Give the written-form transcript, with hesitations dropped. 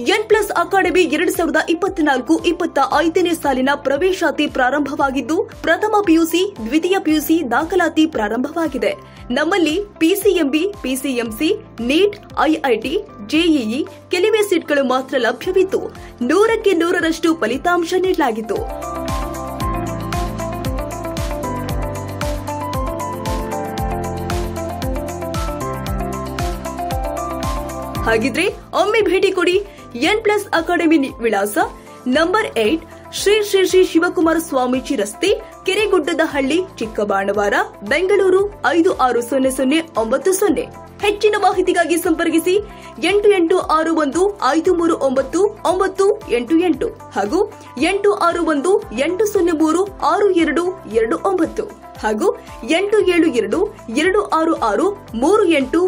N+ academy 2024-25ನೇ ಸಾಲಿನ ಪ್ರವೇಶಾತಿ ಪ್ರಾರಂಭವಾಗಿದ್ದು ಪ್ರಥಮ ಪಿಯುಸಿ, ದ್ವಿತೀಯ ಪಿಯುಸಿ ದಾಖಲಾತಿ ಪ್ರಾರಂಭವಾಗಿದೆ. ನಮ್ಮಲ್ಲಿ PCMB, PCMC, NEET, IIT, JEE ಕೆಲವೇ ಸೀಟ್ಗಳು ಮಾತ್ರ ಲಭ್ಯವಿದ್ದು 100ಕ್ಕೆ 100ರಷ್ಟು ಫಲಿತಾಂಶ ನೀಡಲಾಗಿತ್ತು. ಹಾಗಿದ್ರೆ ಒಮ್ಮೆ ಭೇಟಿ ಕೊಡಿ. ಎನ್+ ಅಕಾಡೆಮಿ ವಿಳಾಸ ನಂಬರ್ 8 ಶ್ರೀ ಶ್ರೀ ಶ್ರೀ ಶಿವಕುಮಾರ ಸ್ವಾಮೀಜಿ ರಸ್ತೆ, ಕೆರೆಗುಡ್ಡದಹಳ್ಳಿ, ಚಿಕ್ಕಬಾಣವಾರ, ಬೆಂಗಳೂರು 560090. ಹೆಚ್ಚಿನ ಮಾಹಿತಿಗಾಗಿ ಸಂಪರ್ಕಿಸಿ 8861539988 ಹಾಗೂ 8618036229 ಹಾಗೂ 872266381 9.